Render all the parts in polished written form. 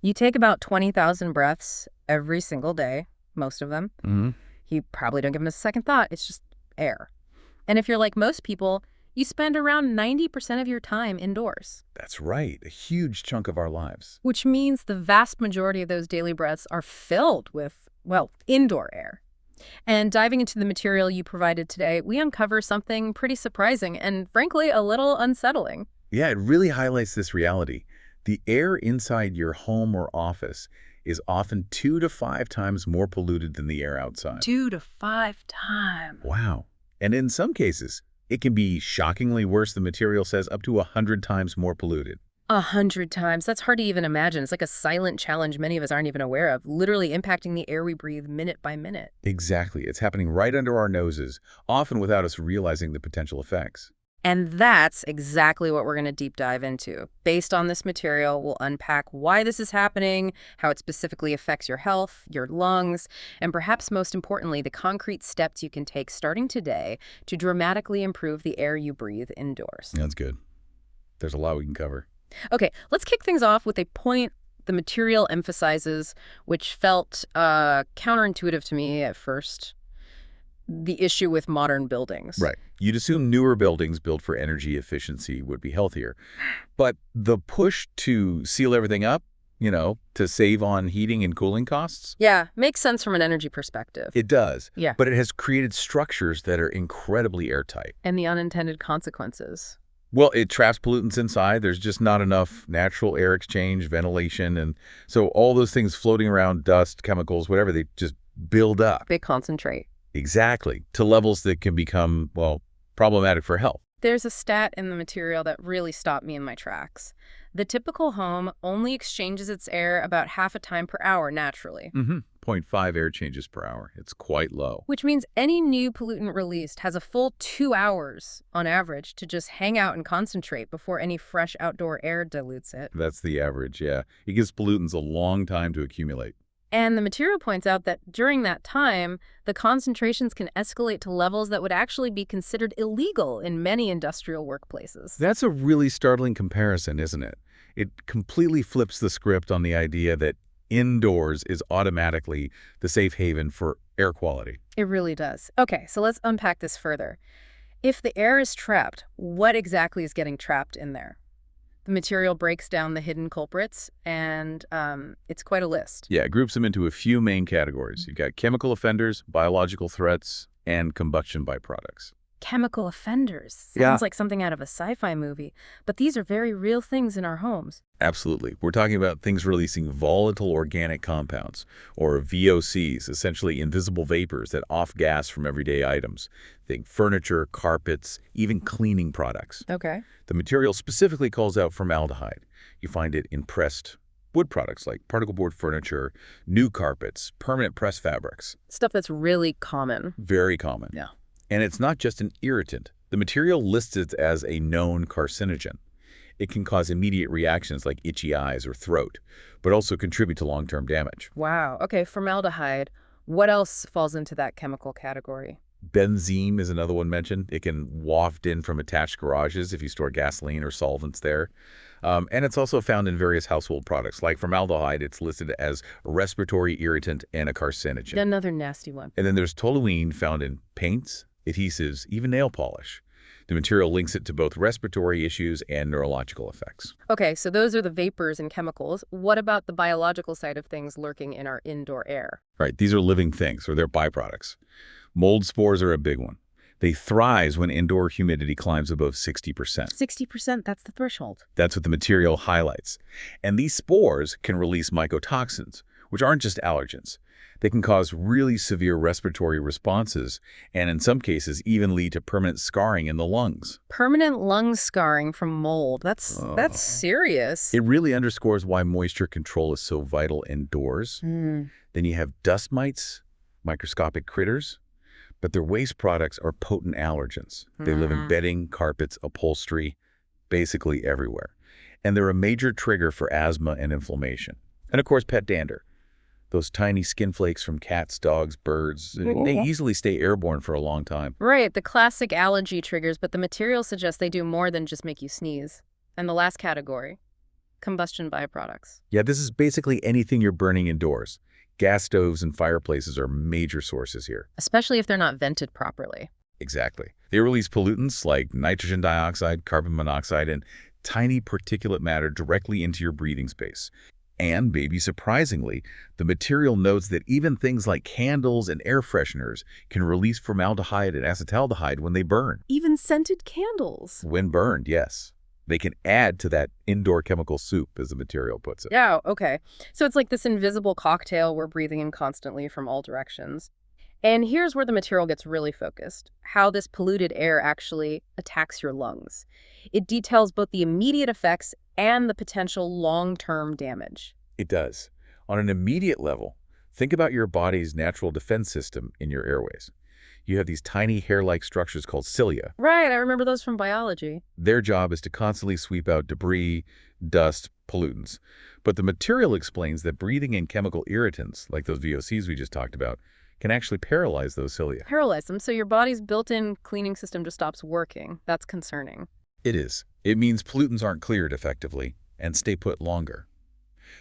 You take about 20,000 breaths every single day, most of them. Hmm. You probably don't give them a second thought. It's just air. And if you're like most people, you spend around 90% of your time indoors, That's right. A huge chunk of our lives. which means the vast majority of those daily breaths are filled with, well, indoor air. And diving into the material you provided today, we uncover something pretty surprising and, frankly, a little unsettling. Yeah, it really highlights this reality. The air inside your home or office is often 2 to 5 times more polluted than the air outside. 2 to 5 times. Wow. And in some cases, it can be shockingly worse. The material says up to 100 times more polluted. 100 times. That's hard to even imagine. It's like a silent challenge many of us aren't even aware of, literally impacting the air we breathe minute by minute. Exactly. It's happening right under our noses, often without us realizing the potential effects. And that's exactly what we're going to deep dive into. Based on this material, we'll unpack why this is happening, how it specifically affects your health, your lungs, and perhaps most importantly, the concrete steps you can take starting today to dramatically improve the air you breathe indoors. That's good. There's a lot we can cover. Okay, let's kick things off with a point the material emphasizes, which felt counterintuitive to me at first. The issue with modern buildings. Right. You'd assume newer buildings built for energy efficiency would be healthier. But the push to seal everything up, to save on heating and cooling costs, Yeah, makes sense from an energy perspective. it does. Yeah. But it has created structures that are incredibly airtight. And the unintended consequences. Well, it traps pollutants inside. There's just not enough natural air exchange, ventilation, and so all those things floating around, dust, chemicals, whatever, they just build up. They concentrate. Exactly. To levels that can become, well, problematic for health. There's a stat in the material that really stopped me in my tracks. The typical home only exchanges its air about half a time per hour naturally, 0.5 air changes per hour. It's quite low. which means any new pollutant released has a full 2 hours on average to just hang out and concentrate before any fresh outdoor air dilutes it. That's the average, yeah. It gives pollutants a long time to accumulate. And the material points out that during that time, the concentrations can escalate to levels that would actually be considered illegal in many industrial workplaces. That's a really startling comparison, isn't it? It completely flips the script on the idea that indoors is automatically the safe haven for air quality. It really does. Okay, so let's unpack this further. If the air is trapped, what exactly is getting trapped in there? The material breaks down the hidden culprits, and it's quite a list. Yeah, it groups them into a few main categories. You've got chemical offenders, biological threats, and combustion byproducts. Chemical offenders. Yeah. Sounds like something out of a sci-fi movie, but these are very real things in our homes. Absolutely. We're talking about things releasing volatile organic compounds, or VOCs, essentially invisible vapors that off-gas from everyday items. Think furniture, carpets, even cleaning products. Okay. The material specifically calls out formaldehyde. You find it in pressed wood products like particle board furniture, new carpets, permanent press fabrics. Stuff that's really common. Very common. Yeah. And it's not just an irritant. The material listed as a known carcinogen. It can cause immediate reactions like itchy eyes or throat, but also contribute to long-term damage. Wow. Okay, formaldehyde. What else falls into that chemical category? Benzene is another one mentioned. It can waft in from attached garages if you store gasoline or solvents there. And it's also found in various household products. Like formaldehyde, it's listed as a respiratory irritant and a carcinogen. Another nasty one. And then there's toluene found in paints, adhesives, even nail polish. The material links it to both respiratory issues and neurological effects. Okay, so those are the vapors and chemicals. What about the biological side of things lurking in our indoor air? Right, these are living things, or they're byproducts. Mold spores are a big one. They thrive when indoor humidity climbs above 60%. 60%, that's the threshold. That's what the material highlights. And these spores can release mycotoxins, which aren't just allergens. They can cause really severe respiratory responses, and in some cases even lead to permanent scarring in the lungs. Permanent lung scarring from mold. That's serious. It really underscores why moisture control is so vital indoors. Mm. Then you have dust mites, microscopic critters, but their waste products are potent allergens. They live in bedding, carpets, upholstery, basically everywhere. And they're a major trigger for asthma and inflammation. And of course, pet dander. Those tiny skin flakes from cats, dogs, birds, they easily stay airborne for a long time. Right, the classic allergy triggers, but the material suggests they do more than just make you sneeze. And the last category, combustion byproducts. Yeah, this is basically anything you're burning indoors. Gas stoves and fireplaces are major sources here. Especially if they're not vented properly. Exactly. They release pollutants like nitrogen dioxide, carbon monoxide, and tiny particulate matter directly into your breathing space. And maybe surprisingly, the material notes that even things like candles and air fresheners can release formaldehyde and acetaldehyde when they burn. Even scented candles. When burned, yes. They can add to that indoor chemical soup, as the material puts it. Yeah, okay. So it's like this invisible cocktail we're breathing in constantly from all directions. And here's where the material gets really focused, how this polluted air actually attacks your lungs. It details both the immediate effects and the potential long-term damage. It does. On an immediate level, think about your body's natural defense system in your airways. You have these tiny hair-like structures called cilia. Right, I remember those from biology. Their job is to constantly sweep out debris, dust, pollutants. But the material explains that breathing in chemical irritants, like those VOCs we just talked about, can actually paralyze those cilia. Paralyze them, so your body's built-in cleaning system just stops working. That's concerning. It is. It means pollutants aren't cleared effectively and stay put longer.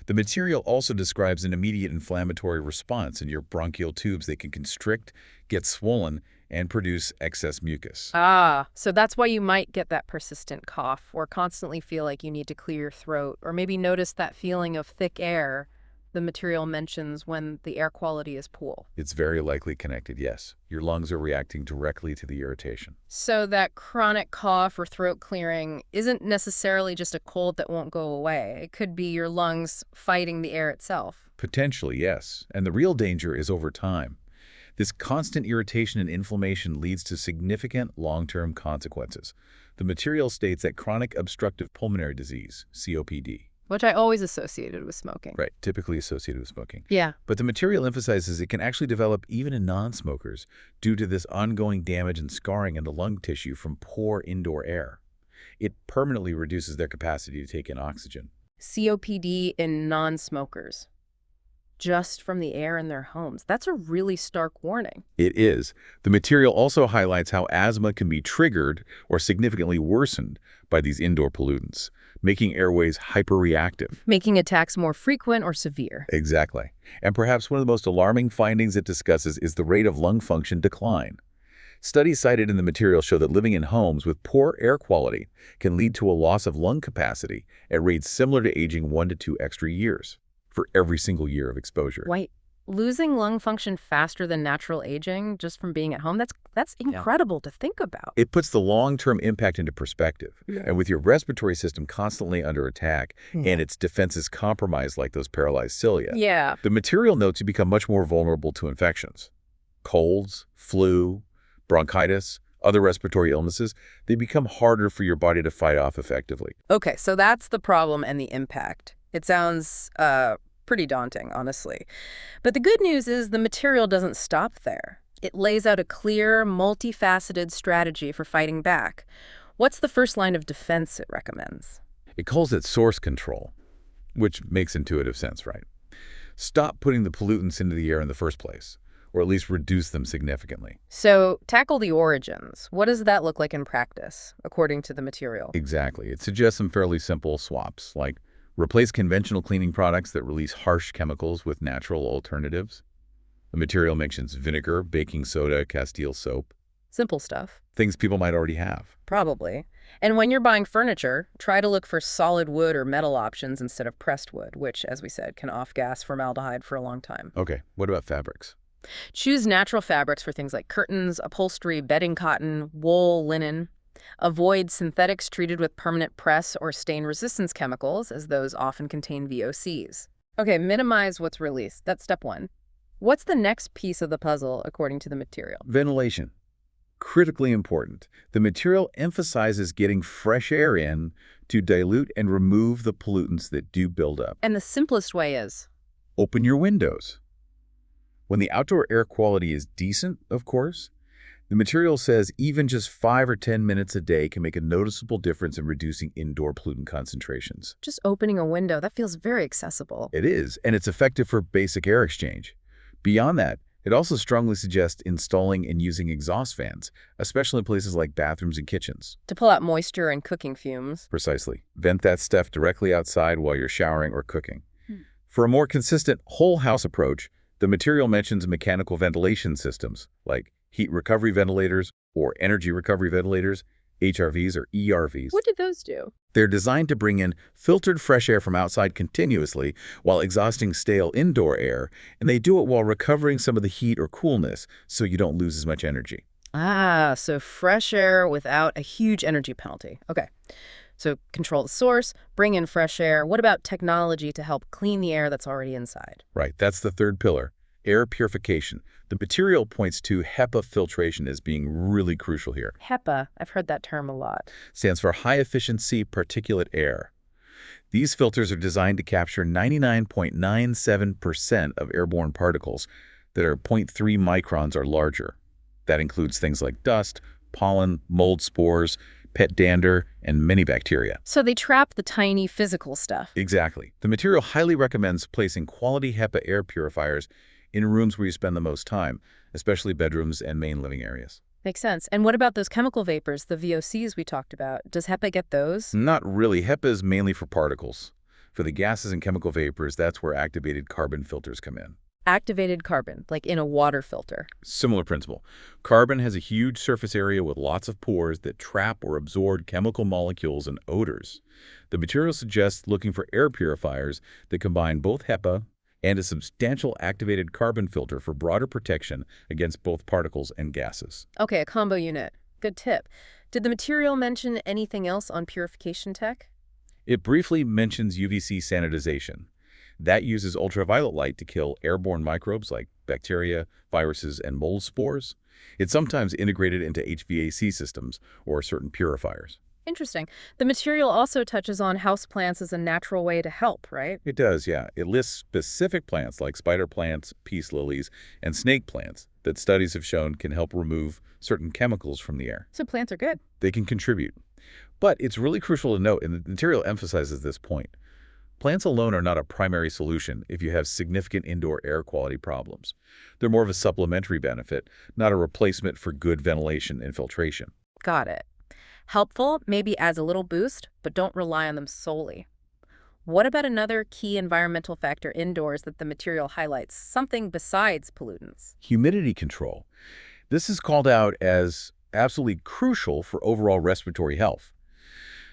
The material also describes an immediate inflammatory response in your bronchial tubes. They can constrict, get swollen, and produce excess mucus. Ah, so that's why you might get that persistent cough or constantly feel like you need to clear your throat, or maybe notice that feeling of thick air the material mentions when the air quality is poor. It's very likely connected, yes. Your lungs are reacting directly to the irritation. So that chronic cough or throat clearing isn't necessarily just a cold that won't go away. It could be your lungs fighting the air itself. Potentially, yes. And the real danger is over time. This constant irritation and inflammation leads to significant long-term consequences. The material states that chronic obstructive pulmonary disease, COPD, which I always associated with smoking. right, typically associated with smoking. Yeah. But the material emphasizes it can actually develop even in non-smokers due to this ongoing damage and scarring in the lung tissue from poor indoor air. It permanently reduces their capacity to take in oxygen. COPD in non-smokers, just from the air in their homes. That's a really stark warning. It is. The material also highlights how asthma can be triggered or significantly worsened by these indoor pollutants, making airways hyperreactive. Making attacks more frequent or severe. Exactly. And perhaps one of the most alarming findings it discusses is the rate of lung function decline. Studies cited in the material show that living in homes with poor air quality can lead to a loss of lung capacity at rates similar to aging 1 to 2 extra years for every single year of exposure. Wait, losing lung function faster than natural aging just from being at home? That's incredible to think about. It puts the long-term impact into perspective. Yeah. And with your respiratory system constantly under attack and its defenses compromised like those paralyzed cilia, Yeah. the material notes you become much more vulnerable to infections. Colds, flu, bronchitis, other respiratory illnesses, they become harder for your body to fight off effectively. Okay, so that's the problem and the impact. It sounds pretty daunting, honestly. But the good news is the material doesn't stop there. It lays out a clear, multifaceted strategy for fighting back. What's the first line of defense it recommends? It calls it source control, which makes intuitive sense, right? Stop putting the pollutants into the air in the first place, or at least reduce them significantly. So tackle the origins. What does that look like in practice, according to the material? Exactly. It suggests some fairly simple swaps, like replace conventional cleaning products that release harsh chemicals with natural alternatives. The material mentions vinegar, baking soda, Castile soap, Simple stuff. things people might already have. Probably. And when you're buying furniture, try to look for solid wood or metal options instead of pressed wood, which, as we said, can off-gas formaldehyde for a long time. Okay, what about fabrics? Choose natural fabrics for things like curtains, upholstery, bedding cotton, wool, linen. Avoid synthetics treated with permanent press or stain resistance chemicals, as those often contain VOCs. Okay, minimize what's released. That's step one. What's the next piece of the puzzle, according to the material? Ventilation. Critically important. The material emphasizes getting fresh air in to dilute and remove the pollutants that do build up. And the simplest way is? Open your windows. When the outdoor air quality is decent, of course, the material says even just 5 or 10 minutes a day can make a noticeable difference in reducing indoor pollutant concentrations. Just opening a window, that feels very accessible. It is, and it's effective for basic air exchange. Beyond that, It also strongly suggests installing and using exhaust fans, especially in places like bathrooms and kitchens. To pull out moisture and cooking fumes. Precisely. Vent that stuff directly outside while you're showering or cooking. Hmm. For a more consistent whole-house approach, the material mentions mechanical ventilation systems, like heat recovery ventilators or energy recovery ventilators, HRVs or ERVs. What do those do? They're designed to bring in filtered fresh air from outside continuously while exhausting stale indoor air, and they do it while recovering some of the heat or coolness so you don't lose as much energy. Ah, so fresh air without a huge energy penalty. Okay. So control the source, bring in fresh air. What about technology to help clean the air that's already inside? Right, that's the third pillar, air purification. The material points to HEPA filtration as being really crucial here. HEPA, I've heard that term a lot. Stands for high-efficiency particulate air. These filters are designed to capture 99.97% of airborne particles that are zero point 0.3 microns or larger. That includes things like dust, pollen, mold spores, pet dander, and many bacteria. So they trap the tiny physical stuff. Exactly. The material highly recommends placing quality HEPA air purifiers in rooms where you spend the most time, especially bedrooms and main living areas. Makes sense. And what about those chemical vapors, the VOCs we talked about? Does HEPA get those? Not really. HEPA is mainly for particles. For the gases and chemical vapors, that's where activated carbon filters come in. Activated carbon, like in a water filter. Similar principle. Carbon has a huge surface area with lots of pores that trap or absorb chemical molecules and odors. The material suggests looking for air purifiers that combine both HEPA and a substantial activated carbon filter for broader protection against both particles and gases. Okay, a combo unit. Good tip. Did the material mention anything else on purification tech? It briefly mentions UVC sanitization. That uses ultraviolet light to kill airborne microbes like bacteria, viruses, and mold spores. It's sometimes integrated into HVAC systems or certain purifiers. Interesting. The material also touches on houseplants as a natural way to help, right? It does, yeah. It lists specific plants like spider plants, peace lilies, and snake plants that studies have shown can help remove certain chemicals from the air. So plants are good. They can contribute. But it's really crucial to note, and the material emphasizes this point, plants alone are not a primary solution if you have significant indoor air quality problems. They're more of a supplementary benefit, not a replacement for good ventilation and filtration. Got it. Helpful, maybe adds a little boost, but don't rely on them solely. What about another key environmental factor indoors that the material highlights, something besides pollutants? Humidity control. This is called out as absolutely crucial for overall respiratory health.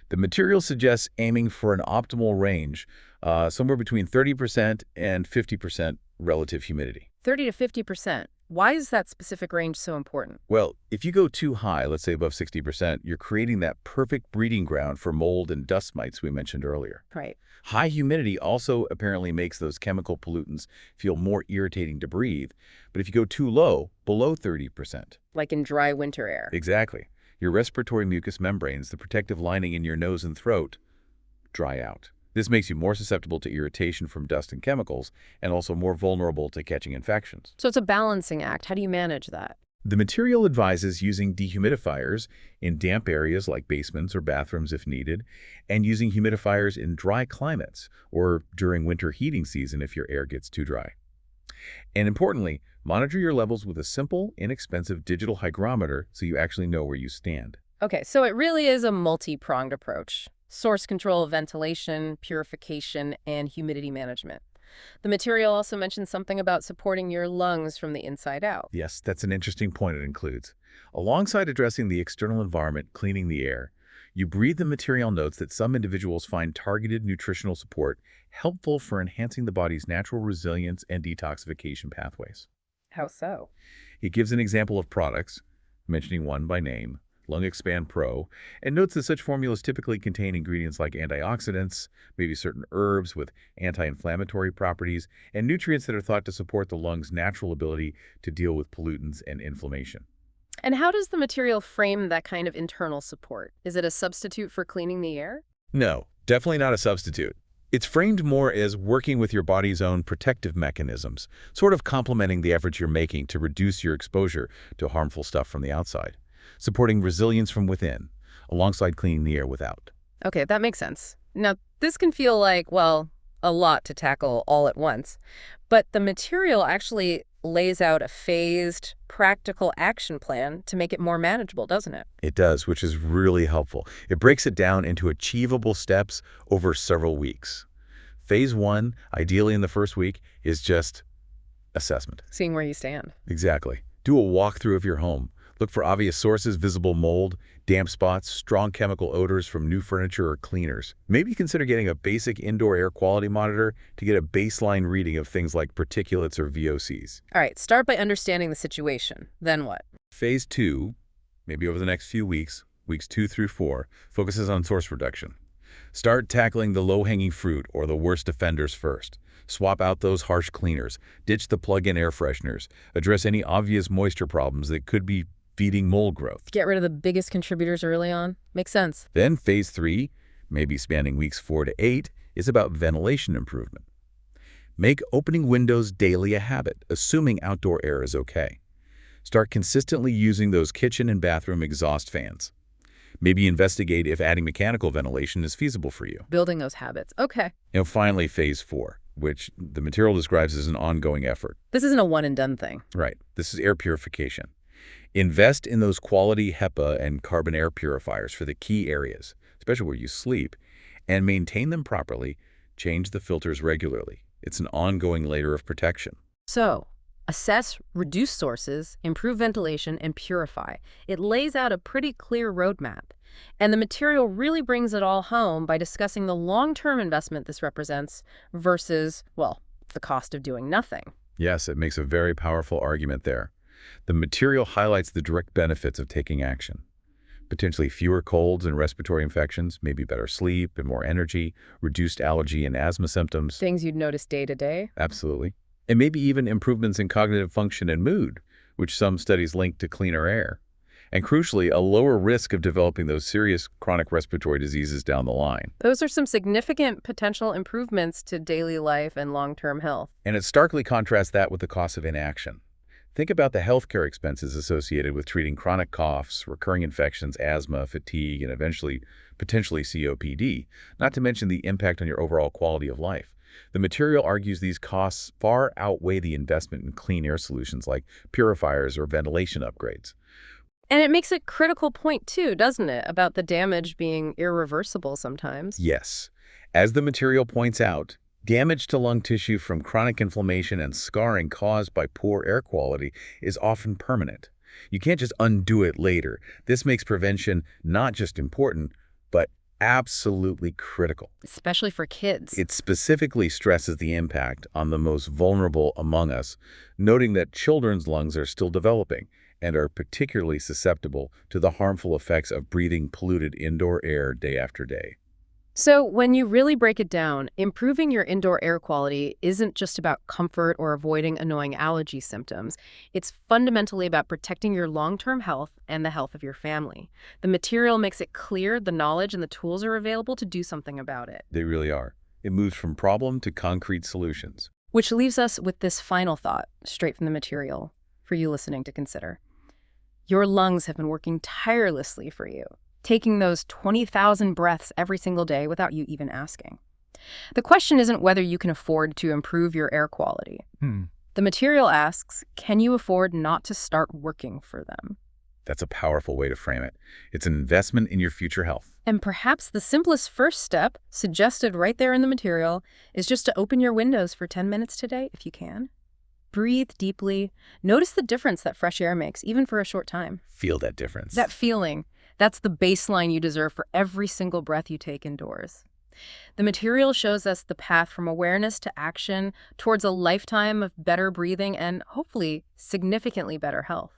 The material suggests aiming for an optimal range, somewhere between 30% and 50% relative humidity. 30 to 50%. Why is that specific range so important? Well, if you go too high, let's say above 60%, you're creating that perfect breeding ground for mold and dust mites we mentioned earlier. Right. High humidity also apparently makes those chemical pollutants feel more irritating to breathe. But if you go too low, below 30%. Like in dry winter air. Exactly. Your respiratory mucous membranes, the protective lining in your nose and throat, dry out. This makes you more susceptible to irritation from dust and chemicals, and also more vulnerable to catching infections. So it's a balancing act. How do you manage that? The material advises using dehumidifiers in damp areas like basements or bathrooms if needed, and using humidifiers in dry climates or during winter heating season if your air gets too dry. And importantly, monitor your levels with a simple, inexpensive digital hygrometer so you actually know where you stand. Okay, so it really is a multi-pronged approach. Source control, ventilation, purification, and humidity management. The material also mentions something about supporting your lungs from the inside out. Yes, that's an interesting point it includes. Alongside addressing the external environment, cleaning the air, you breathe the material notes that some individuals find targeted nutritional support helpful for enhancing the body's natural resilience and detoxification pathways. How so? It gives an example of products, mentioning one by name, Lung Expand Pro, and notes that such formulas typically contain ingredients like antioxidants, maybe certain herbs with anti-inflammatory properties, and nutrients that are thought to support the lung's natural ability to deal with pollutants and inflammation. And how does the material frame that kind of internal support? Is it a substitute for cleaning the air? No, definitely not a substitute. It's framed more as working with your body's own protective mechanisms, sort of complementing the efforts you're making to reduce your exposure to harmful stuff from the outside, supporting resilience from within, alongside cleaning the air without. Okay, that makes sense. Now, this can feel like, well, a lot to tackle all at once. But the material actually lays out a phased, practical action plan to make it more manageable, doesn't it? It does, which is really helpful. It breaks it down into achievable steps over several weeks. Phase 1, ideally in the first week, is just assessment. Seeing where you stand. Exactly. Do a walkthrough of your home. Look for obvious sources, visible mold, damp spots, strong chemical odors from new furniture or cleaners. Maybe consider getting a basic indoor air quality monitor to get a baseline reading of things like particulates or VOCs. All right, start by understanding the situation. Then what? Phase 2, maybe over the next few weeks, weeks 2 through 4, focuses on source reduction. Start tackling the low-hanging fruit or the worst offenders first. Swap out those harsh cleaners, ditch the plug-in air fresheners, address any obvious moisture problems that could be feeding mold growth. Get rid of the biggest contributors early on. Makes sense. Then phase 3, maybe spanning weeks 4 to 8, is about ventilation improvement. Make opening windows daily a habit, assuming outdoor air is okay. Start consistently using those kitchen and bathroom exhaust fans. Maybe investigate if adding mechanical ventilation is feasible for you. Building those habits. Okay. And finally, phase 4, which the material describes as an ongoing effort. This isn't a one-and-done thing. Right. This is air purification. Invest in those quality HEPA and carbon air purifiers for the key areas, especially where you sleep, and maintain them properly. Change the filters regularly. It's an ongoing layer of protection. So, assess, reduce sources, improve ventilation, and purify. It lays out a pretty clear roadmap. And the material really brings it all home by discussing the long-term investment this represents versus, well, the cost of doing nothing. Yes, it makes a very powerful argument there. The material highlights the direct benefits of taking action. Potentially fewer colds and respiratory infections, maybe better sleep and more energy, reduced allergy and asthma symptoms. Things you'd notice day to day. Absolutely. And maybe even improvements in cognitive function and mood, which some studies link to cleaner air. And crucially, a lower risk of developing those serious chronic respiratory diseases down the line. Those are some significant potential improvements to daily life and long-term health. And it starkly contrasts that with the cost of inaction. Think about the healthcare expenses associated with treating chronic coughs, recurring infections, asthma, fatigue, and eventually, potentially COPD, not to mention the impact on your overall quality of life. The material argues these costs far outweigh the investment in clean air solutions like purifiers or ventilation upgrades. And it makes a critical point too, doesn't it, about the damage being irreversible sometimes? Yes. As the material points out, damage to lung tissue from chronic inflammation and scarring caused by poor air quality is often permanent. You can't just undo it later. This makes prevention not just important, but absolutely critical. Especially for kids. It specifically stresses the impact on the most vulnerable among us, noting that children's lungs are still developing and are particularly susceptible to the harmful effects of breathing polluted indoor air day after day. So when you really break it down, improving your indoor air quality isn't just about comfort or avoiding annoying allergy symptoms. It's fundamentally about protecting your long-term health and the health of your family. The material makes it clear the knowledge and the tools are available to do something about it. They really are. It moves from problem to concrete solutions. Which leaves us with this final thought, straight from the material, for you listening to consider. Your lungs have been working tirelessly for you, taking those 20,000 breaths every single day without you even asking. The question isn't whether you can afford to improve your air quality. The material asks, can you afford not to start working for them? That's a powerful way to frame it. It's an investment in your future health. And perhaps the simplest first step, suggested right there in the material, is just to open your windows for 10 minutes today, if you can. Breathe deeply. Notice the difference that fresh air makes, even for a short time. Feel that difference. That feeling. That's the baseline you deserve for every single breath you take indoors. The material shows us the path from awareness to action towards a lifetime of better breathing and, hopefully, significantly better health.